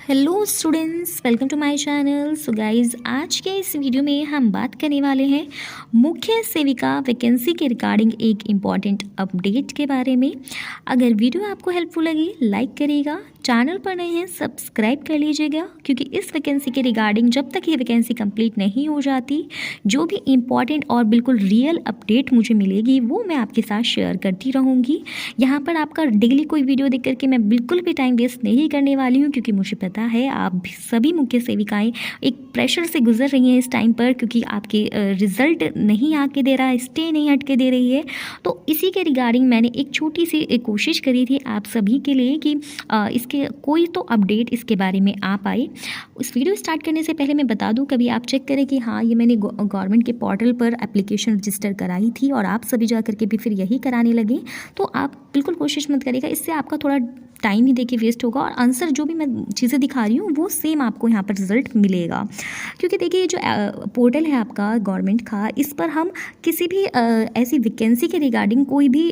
Hello students, welcome to my channel. So guys, आज के इस वीडियो में हम बात करने वाले हैं मुख्य सेविका वैकेंसी के रिगार्डिंग एक इम्पॉर्टेंट अपडेट के बारे में। अगर वीडियो आपको हेल्पफुल लगी लाइक करिएगा, चैनल पर नए हैं सब्सक्राइब कर लीजिएगा, क्योंकि इस वैकेंसी के रिगार्डिंग जब तक ये वैकेंसी कंप्लीट नहीं हो जाती, जो भी इम्पॉर्टेंट और बिल्कुल रियल अपडेट मुझे मिलेगी वो मैं आपके साथ शेयर करती रहूँगी। यहाँ पर आपका डेली कोई वीडियो देख करके मैं बिल्कुल भी टाइम वेस्ट नहीं करने वाली हूँ, क्योंकि मुझे पता है आप भी सभी मुख्य सेविकाएं एक प्रेशर से गुजर रही हैं इस टाइम पर, क्योंकि आपके रिजल्ट नहीं आके दे रहा है, स्टे नहीं हटके दे रही है। तो इसी के रिगार्डिंग मैंने एक छोटी सी कोशिश करी थी आप सभी के लिए कि इसके कोई तो अपडेट इसके बारे में आ पाए। इस वीडियो स्टार्ट करने से पहले मैं बता दूं, कभी आप चेक करें कि हाँ, ये मैंने गवर्नमेंट के पोर्टल पर एप्लीकेशन रजिस्टर कराई थी और आप सभी जा करके भी फिर यही कराने लगे, तो आप बिल्कुल कोशिश मत करिएगा। इससे आपका थोड़ा टाइम ही देखिए वेस्ट होगा और आंसर जो भी मैं चीज़ें दिखा रही हूँ वो सेम आपको यहाँ पर रिजल्ट मिलेगा। क्योंकि देखिए, जो पोर्टल है आपका गवर्नमेंट का, इस पर हम किसी भी ऐसी वैकेंसी के रिगार्डिंग कोई भी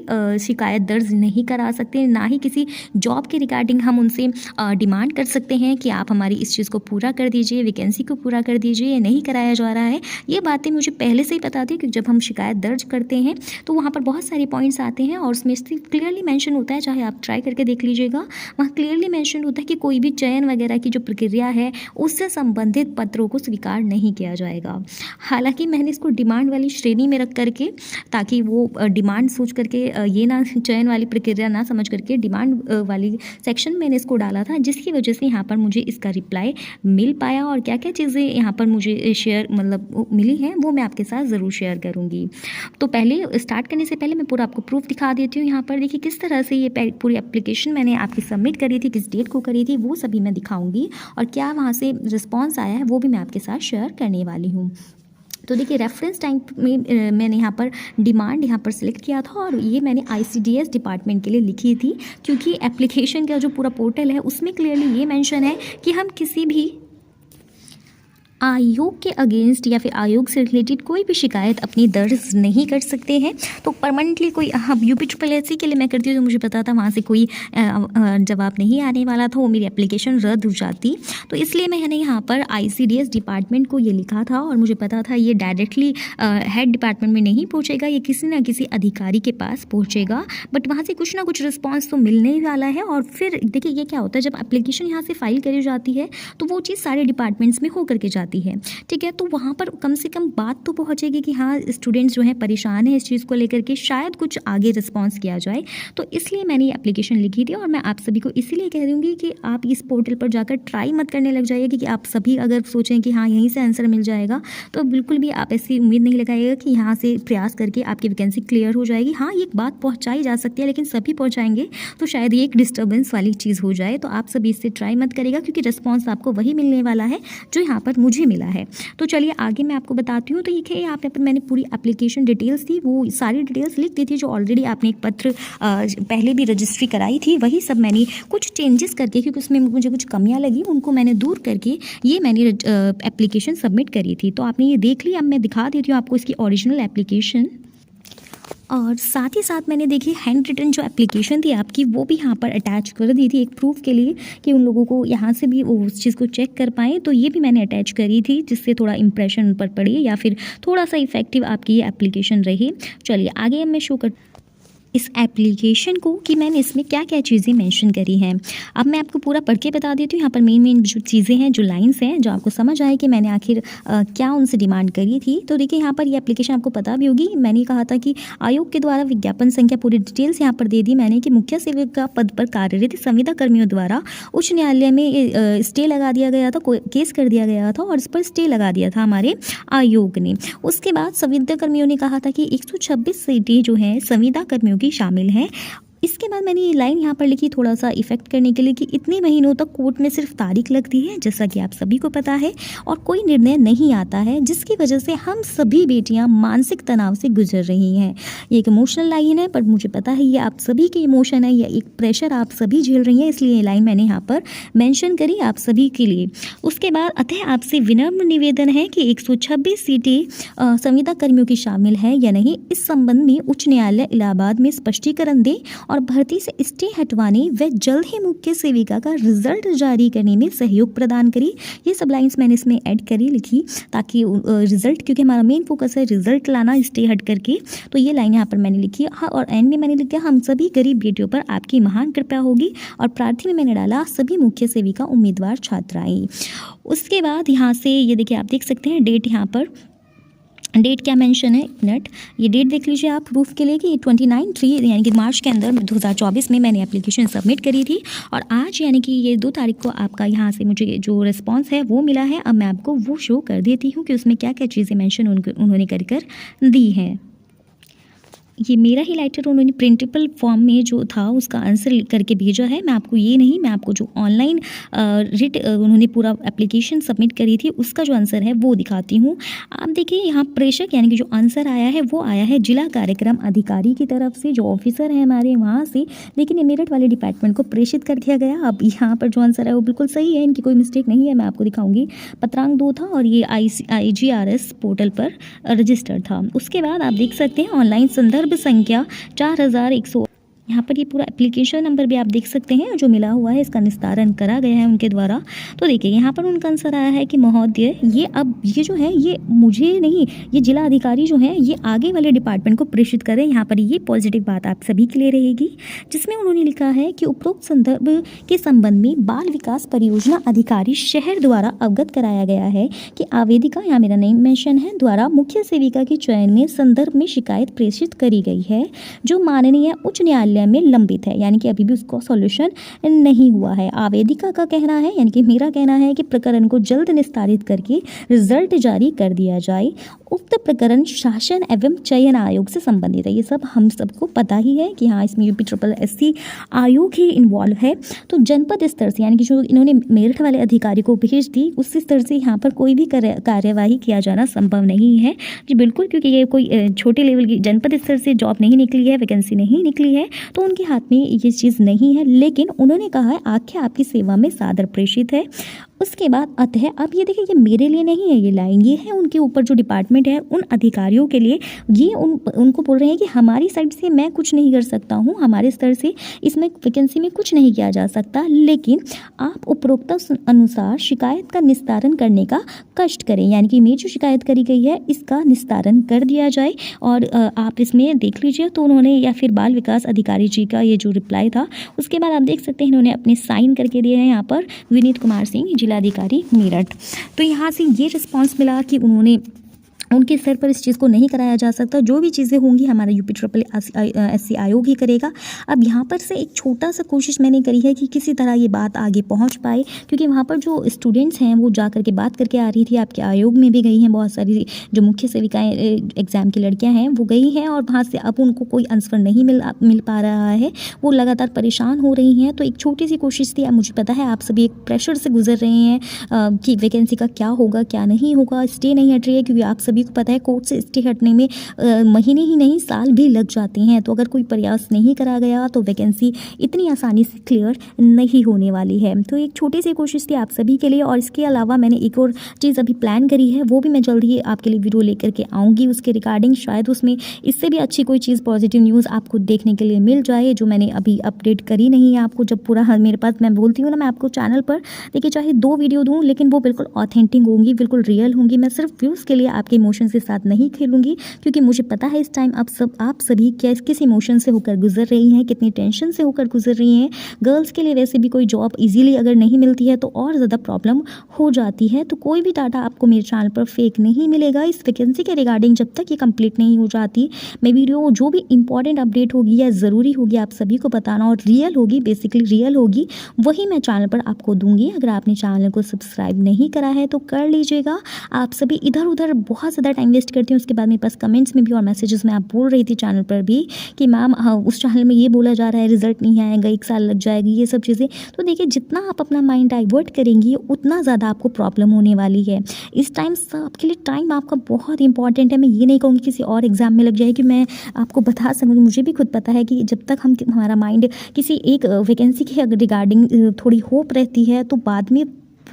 शिकायत दर्ज नहीं करा सकते, ना ही किसी जॉब के रिगार्डिंग हम उनसे डिमांड कर सकते हैं कि आप हमारी इस चीज़ को पूरा कर दीजिए, वैकेंसी को पूरा कर दीजिए। ये नहीं कराया जा रहा है। ये बातें मुझे पहले से ही पता थी, क्योंकि जब हम शिकायत दर्ज करते हैं तो वहाँ पर बहुत सारे पॉइंट्स आते हैं और उसमें क्लियरली मेंशन होता है, चाहे आप ट्राई करके देख लीजिएगा, वहाँ क्लियरली मेंशन होता है कि कोई भी चयन वगैरह की जो प्रक्रिया है उससे संबंधित पत्रों को स्वीकार नहीं किया जाएगा। हालांकि मैंने इसको डिमांड वाली श्रेणी में रख करके, ताकि वो डिमांड सोच करके ये ना, चयन वाली प्रक्रिया ना समझ करके डिमांड वाली सेक्शन मैंने इसको डाला था, जिसकी वजह से यहाँ पर मुझे इसका रिप्लाई मिल पाया। और क्या क्या चीज़ें यहाँ पर मुझे शेयर मिली हैं वो मैं आपके साथ ज़रूर शेयर करूँगी। तो पहले स्टार्ट करने से पहले मैं पूरा आपको प्रूफ दिखा देती हूँ। यहाँ पर देखिए किस तरह से ये पूरी एप्लीकेशन मैंने आपकी सबमिट करी थी, किस डेट को करी थी, वो सभी मैं दिखाऊंगी और क्या वहाँ से रिस्पॉन्स आया है वो भी मैं आपके साथ शेयर करने वाली हूँ। तो देखिए, रेफरेंस टाइप में मैंने यहाँ पर डिमांड यहाँ पर सिलेक्ट किया था और ये मैंने ICDS डिपार्टमेंट के लिए लिखी थी, क्योंकि एप्लीकेशन का जो पूरा पोर्टल है उसमें क्लियरली ये मेंशन है कि हम किसी भी आयोग के अगेंस्ट या फिर आयोग से रिलेटेड कोई भी शिकायत अपनी दर्ज नहीं कर सकते हैं। तो परमानेंटली कोई, हाँ, UPSSC के लिए मैं करती हूँ, तो मुझे पता था वहाँ से कोई जवाब नहीं आने वाला था, वो मेरी एप्लीकेशन रद्द हो जाती। तो इसलिए मैंने यहाँ पर ICDS डिपार्टमेंट को ये लिखा था और मुझे पता था ये डायरेक्टली हेड डिपार्टमेंट में नहीं पहुँचेगा, ये किसी न किसी अधिकारी के पास पहुँचेगा, बट वहाँ से कुछ ना कुछ रिस्पॉन्स तो मिलने ही वाला है। और फिर देखिए, ये क्या होता है, जब एप्लीकेशन यहाँ से फाइल करी जाती है तो वो चीज़ सारे डिपार्टमेंट्स में हो करके जाती है, ठीक है। तो वहाँ पर कम से कम बात तो पहुँचेगी कि हाँ, स्टूडेंट्स जो हैं परेशान हैं इस चीज़ को लेकर के, शायद कुछ आगे रिस्पांस किया जाए। तो इसलिए मैंने ये एप्लीकेशन लिखी थी और मैं आप सभी को इसीलिए कह रही हूँ कि आप इस पोर्टल पर जाकर ट्राई मत करने लग जाइए कि आप सभी अगर सोचें कि हाँ यहीं से आंसर मिल जाएगा, तो बिल्कुल भी आप ऐसी उम्मीद नहीं लगाइएगा कि यहाँ से प्रयास करके आपकी वैकेंसी क्लियर हो जाएगी। हाँ, ये बात पहुँचाई जा सकती है, लेकिन सभी पहुँचाएंगे तो शायद ये एक डिस्टर्बेंस वाली चीज़ हो जाए। तो आप सभी इससे ट्राई मत करिएगा, क्योंकि रिस्पॉन्स आपको वही मिलने वाला है जो यहाँ पर मुझे मिला है। तो चलिए आगे मैं आपको बताती हूँ। तो ये यहाँ पर मैंने पूरी एप्लीकेशन डिटेल्स थी, वो सारी डिटेल्स लिख दी थी जो ऑलरेडी आपने एक पत्र पहले भी रजिस्ट्री कराई थी, वही सब मैंने कुछ चेंजेस करके, क्योंकि उसमें मुझे कुछ कमियाँ लगी, उनको मैंने दूर करके ये मैंने एप्लीकेशन सबमिट करी थी। तो आपने ये देख ली। अब मैं दिखा देती हूँ आपको इसकी ओरिजिनल एप्लीकेशन, और साथ ही साथ मैंने देखी हैंड रिटन जो एप्लीकेशन थी आपकी, वो भी यहाँ पर अटैच कर दी थी एक प्रूफ के लिए, कि उन लोगों को यहाँ से भी वो उस चीज़ को चेक कर पाएँ। तो ये भी मैंने अटैच करी थी, जिससे थोड़ा इंप्रेशन उन पर पड़े या फिर थोड़ा सा इफेक्टिव आपकी ये एप्लीकेशन रही। चलिए आगे मैं शो कर इस एप्लीकेशन को कि मैंने इसमें क्या क्या चीज़ें मेंशन करी हैं। अब मैं आपको पूरा पढ़ के बता देती हूँ। यहाँ पर मेन जो चीज़ें हैं, जो लाइंस हैं, जो आपको समझ आए कि मैंने आखिर क्या उनसे डिमांड करी थी। तो देखिए, यहाँ पर ये एप्लीकेशन आपको पता भी होगी, मैंने कहा था कि आयोग के द्वारा विज्ञापन संख्या, पूरी डिटेल्स यहाँ पर दे दी मैंने, कि मुख्य सेविका पद पर कार्यरत संविदा कर्मियों द्वारा उच्च न्यायालय में स्टे लगा दिया गया था, केस कर दिया गया था और इस पर स्टे लगा दिया था हमारे आयोग ने। उसके बाद संविदा कर्मियों ने कहा था कि 126 सीटें जो हैं संविदा कर्मियों की शामिल हैं। इसके बाद मैंने ये लाइन यहाँ पर लिखी थोड़ा सा इफेक्ट करने के लिए, कि इतने महीनों तक कोर्ट में सिर्फ तारीख लगती है, जैसा कि आप सभी को पता है, और कोई निर्णय नहीं आता है, जिसकी वजह से हम सभी बेटियां मानसिक तनाव से गुजर रही हैं। ये एक इमोशनल लाइन है, पर मुझे पता है ये आप सभी के इमोशन है, ये एक प्रेशर आप सभी झेल रही हैं, इसलिए ये लाइन मैंने यहाँ पर मैंशन करी आप सभी के लिए। उसके बाद, अतः आपसे विनम्र निवेदन है कि 126 सीटें संविदा कर्मियों की शामिल है या नहीं, इस संबंध में उच्च न्यायालय इलाहाबाद में स्पष्टीकरण दें और भर्ती से स्टे हटवाने व जल्द ही मुख्य सेविका का रिजल्ट जारी करने में सहयोग प्रदान करी। ये सब लाइन्स मैंने इसमें ऐड करी लिखी ताकि रिजल्ट, क्योंकि हमारा मेन फोकस है रिजल्ट लाना स्टे हट करके, तो ये लाइन यहाँ पर मैंने लिखी। हाँ, और एंड में मैंने लिखा हम सभी गरीब बेटियों पर आपकी महान कृपा होगी, और प्रार्थी में मैंने डाला सभी मुख्य सेविका उम्मीदवार छात्राएं। उसके बाद यहाँ से ये देखिए आप देख सकते हैं डेट, यहाँ पर डेट क्या मेंशन है, एक मिनट, ये डेट देख लीजिए आप प्रूफ के लिए कि 29/3 यानी कि मार्च के अंदर 2024 में मैंने एप्लीकेशन सबमिट करी थी, और आज यानी कि ये 2 तारीख को आपका यहाँ से मुझे जो रिस्पांस है वो मिला है। अब मैं आपको वो शो कर देती हूँ कि उसमें क्या क्या चीज़ें मेंशन उन्होंने कर दी हैं। ये मेरा ही लेटर उन्होंने प्रिंटेबल फॉर्म में जो था उसका आंसर करके भेजा है। मैं आपको ये नहीं, मैं आपको जो ऑनलाइन उन्होंने पूरा एप्लीकेशन सबमिट करी थी उसका जो आंसर है वो दिखाती हूँ। आप देखिए यहाँ प्रेषक यानी कि जो आंसर आया है वो आया है जिला कार्यक्रम अधिकारी की तरफ से, जो ऑफिसर है हमारे वहाँ से, लेकिन ये मेरठ वाले डिपार्टमेंट को प्रेषित कर दिया गया। अब यहाँ पर जो आंसर है वो बिल्कुल सही है, इनकी कोई मिस्टेक नहीं है। मैं आपको दिखाऊंगी पत्रांक 2 था और ये IGRS पोर्टल पर रजिस्टर्ड था। उसके बाद आप देख सकते हैं ऑनलाइन संदर्भ संख्या 4100, यहाँ पर ये पूरा एप्लीकेशन नंबर भी आप देख सकते हैं जो मिला हुआ है, इसका निस्तारण करा गया है उनके द्वारा। तो देखिए यहाँ पर उनका आंसर आया है कि महोदय ये अब ये जो है ये मुझे नहीं, ये जिला अधिकारी जो है ये आगे वाले डिपार्टमेंट को प्रेषित करें। यहाँ पर ये पॉजिटिव बात आप सभी के लिए रहेगी, जिसमें उन्होंने लिखा है कि उपरोक्त संदर्भ के संबंध में बाल विकास परियोजना अधिकारी शहर द्वारा अवगत कराया गया है कि आवेदिका, यहाँ मेरा नेम मेंशन है, द्वारा मुख्य सेविका के चयन में संदर्भ में शिकायत प्रेषित करी गई है जो माननीय उच्च न्यायालय में लंबित है, यानी कि अभी भी उसका सॉल्यूशन नहीं हुआ है। आवेदिका का कहना है, यानी कि मेरा कहना है कि प्रकरण को जल्द निस्तारित करके रिजल्ट जारी कर दिया जाए। उक्त प्रकरण शासन एवं चयन आयोग से संबंधित है। ये सब हम सबको पता ही है कि हाँ इसमें UPSSC आयोग ही इन्वॉल्व है। तो जनपद स्तर से, यानी कि जो इन्होंने मेरठ वाले अधिकारी को भेज दी, उस स्तर से यहाँ पर कोई भी कार्यवाही किया जाना संभव नहीं है जी, बिल्कुल, क्योंकि ये कोई छोटे लेवल की जनपद स्तर से जॉब नहीं निकली है, वैकेंसी नहीं निकली है, तो उनके हाथ में ये चीज़ नहीं है। लेकिन उन्होंने कहा है आख्या आपकी सेवा में सादर प्रेषित है। उसके बाद अतः अब ये देखिए ये मेरे लिए नहीं है ये लाइन, ये है उनके ऊपर जो डिपार्टमेंट है उन अधिकारियों के लिए। ये उनको बोल रहे हैं कि हमारी साइड से मैं कुछ नहीं कर सकता हूँ, हमारे स्तर से इसमें वैकेंसी में कुछ नहीं किया जा सकता, लेकिन आप उपरोक्त अनुसार शिकायत का निस्तारण करने का कष्ट करें, यानी कि मेरी जो शिकायत करी गई है इसका निस्तारण कर दिया जाए। और आप इसमें देख लीजिए तो उन्होंने, या फिर बाल विकास अधिकारी जी का ये जो रिप्लाई था, उसके बाद आप देख सकते हैं इन्होंने अपने साइन करके दिए हैं यहाँ पर, विनीत कुमार सिंह जिलाधिकारी मेरठ। तो यहाँ से ये रिस्पांस मिला कि उनके स्तर पर इस चीज़ को नहीं कराया जा सकता, जो भी चीज़ें होंगी हमारा UPSSC आयोग ही करेगा। अब यहाँ पर से एक छोटा सा कोशिश मैंने करी है कि किसी तरह ये बात आगे पहुँच पाए, क्योंकि वहाँ पर जो स्टूडेंट्स हैं वो जा करके बात करके आ रही थी, आपके आयोग में भी गई हैं बहुत सारी जो मुख्य सेविकाएँ एग्ज़ाम की लड़कियाँ हैं वो गई हैं, और वहाँ से अब उनको कोई आंसर नहीं मिल पा रहा है, वो लगातार परेशान हो रही हैं। तो एक छोटी सी कोशिश थी, अब मुझे पता है आप सभी एक प्रेशर से गुजर रहे हैं कि वैकेंसी का क्या होगा क्या नहीं होगा, स्टे नहीं हट रही है, क्योंकि आप सभी को पता है कोर्ट से स्टे हटने में महीने ही नहीं साल भी लग जाते हैं। तो अगर कोई प्रयास नहीं करा गया तो वैकेंसी इतनी आसानी से क्लियर नहीं होने वाली है। तो एक छोटी सी कोशिश थी आप सभी के लिए, और इसके अलावा मैंने एक और चीज़ अभी प्लान करी है, वो भी मैं जल्दी ही आपके लिए वीडियो लेकर के आऊँगी उसके रिगार्डिंग। शायद उसमें इससे भी अच्छी कोई चीज़ पॉजिटिव न्यूज़ आपको देखने के लिए मिल जाए, जो मैंने अभी अपडेट करी नहीं है आपको। जब पूरा मेरे पास, मैं बोलती हूँ ना, मैं आपको चैनल पर देखिए चाहे 2 वीडियो दूँ, लेकिन वो बिल्कुल ऑथेंटिक होंगी, बिल्कुल रियल होंगी। मैं सिर्फ व्यूज़ के लिए आपके इमोशंस के साथ नहीं खेलूंगी, क्योंकि मुझे पता है इस टाइम आप सभी किस इमोशन से होकर गुजर रही हैं, कितनी टेंशन से होकर गुजर रही हैं। गर्ल्स के लिए वैसे भी कोई जॉब इजीली अगर नहीं मिलती है तो और ज़्यादा प्रॉब्लम हो जाती है। तो कोई भी डाटा आपको मेरे चैनल पर फेक नहीं मिलेगा इस वैकेंसी के रिगार्डिंग, जब तक ये कंप्लीट नहीं हो जाती। मैं वीडियो जो भी इंपॉर्टेंट अपडेट होगी या ज़रूरी होगी आप सभी को बताना, और रियल होगी, बेसिकली रियल होगी, वही मैं चैनल पर आपको दूंगी। अगर आपने चैनल को सब्सक्राइब नहीं करा है तो कर लीजिएगा। आप सभी इधर उधर बहुत ज़्यादा टाइम वेस्ट करती हूँ, उसके बाद मेरे पास कमेंट्स में भी और मैसेजेस में आप बोल रही थी चैनल पर भी कि मैम उस चैनल में ये बोला जा रहा है रिजल्ट नहीं आएगा, 1 साल लग जाएगी, ये सब चीज़ें। तो देखिए जितना आप अपना माइंड डाइवर्ट करेंगी उतना ज़्यादा आपको प्रॉब्लम होने वाली है। इस टाइम आपके लिए टाइम आपका बहुत इंपॉर्टेंट है। मैं ये नहीं कहूँगी किसी और एग्जाम में लग जाए कि मैं आपको बता सकूँ, मुझे भी खुद पता है कि जब तक हमारा माइंड किसी एक वैकेंसी के रिगार्डिंग थोड़ी होप रहती है, तो बाद में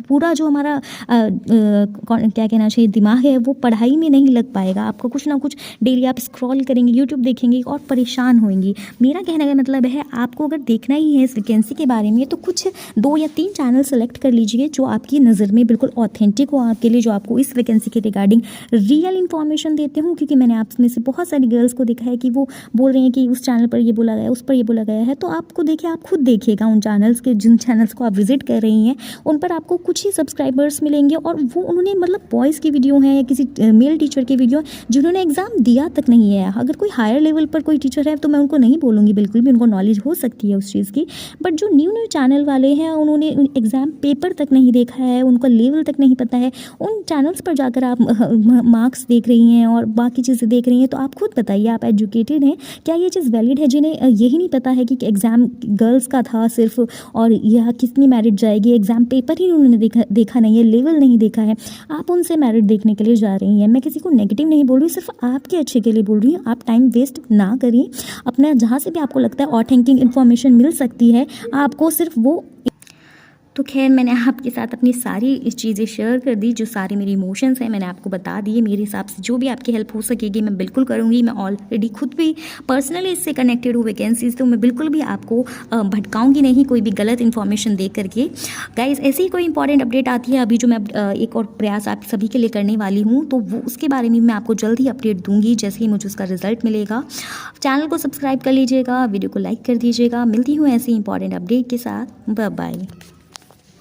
पूरा जो हमारा क्या कहना चाहिए दिमाग है वो पढ़ाई में नहीं लग पाएगा। आपका कुछ ना कुछ डेली आप स्क्रॉल करेंगे, यूट्यूब देखेंगे और परेशान होंगी। मेरा कहने का मतलब है आपको अगर देखना ही है इस वैकेंसी के बारे में तो कुछ 2 या 3 चैनल सेलेक्ट कर लीजिए जो आपकी नज़र में बिल्कुल ऑथेंटिक हो आपके लिए, जो आपको इस वैकेंसी के रिगार्डिंग रियल इन्फॉर्मेशन देते हूँ। क्योंकि मैंने आप में से बहुत सारी गर्ल्स को देखा है कि वो बोल रही हैं कि उस चैनल पर ये बोला गया, उस पर ये बोला गया है। तो आपको देखिए, आप खुद देखिएगा उन चैनल्स के, जिन चैनल्स को आप विजिट कर रही हैं उन पर आपको कुछ ही सब्सक्राइबर्स मिलेंगे और वो उन्होंने मतलब बॉयज़ की वीडियो है या किसी मेल टीचर की वीडियो जिन्होंने एग्ज़ाम दिया तक नहीं है। अगर कोई हायर लेवल पर कोई टीचर है तो मैं उनको नहीं बोलूँगी, बिल्कुल भी उनको नॉलेज हो सकती है उस चीज़ की। बट जो न्यू चैनल वाले हैं उन्होंने एग्ज़ाम पेपर तक नहीं देखा है, उनका लेवल तक नहीं पता है, उन चैनल्स पर जाकर आप मार्क्स देख रही हैं और बाकी चीज़ें देख रही हैं। तो आप खुद बताइए, आप एजुकेटेड हैं, क्या ये चीज़ वैलिड है? जिन्हें यही नहीं पता है कि एग्ज़ाम गर्ल्स का था सिर्फ और यह कितनी मेरिट जाएगी, एग्ज़ाम पेपर ही उन्होंने देखा नहीं है, लेवल नहीं देखा है, आप उनसे मेरिट देखने के लिए जा रही हैं। मैं किसी को नेगेटिव नहीं बोल रही, सिर्फ आपके अच्छे के लिए बोल रही हूँ। आप टाइम वेस्ट ना करिए अपना, जहाँ से भी आपको लगता है ऑथेंटिक इन्फॉर्मेशन मिल सकती है आपको, सिर्फ वो। तो खैर, मैंने आपके साथ अपनी सारी चीज़ें शेयर कर दी, जो सारे मेरे इमोशंस हैं मैंने आपको बता दिए। मेरे हिसाब से जो भी आपकी हेल्प हो सकेगी मैं बिल्कुल करूँगी। मैं ऑलरेडी खुद भी पर्सनली इससे कनेक्टेड हूँ वैकेंसीज, तो मैं बिल्कुल भी आपको भटकाऊँगी नहीं कोई भी गलत इन्फॉर्मेशन दे करके। गाइज़, ऐसी ही कोई इंपॉर्टेंट अपडेट आती है अभी जो मैं एक और प्रयास आप सभी के लिए करने वाली हूँ, तो वो उसके बारे में मैं आपको जल्द ही अपडेट दूँगी जैसे ही मुझे उसका रिजल्ट मिलेगा। चैनल को सब्सक्राइब कर लीजिएगा, वीडियो को लाइक कर दीजिएगा। मिलती हूँ ऐसी इंपॉर्टेंट अपडेट के साथ। Bye bye.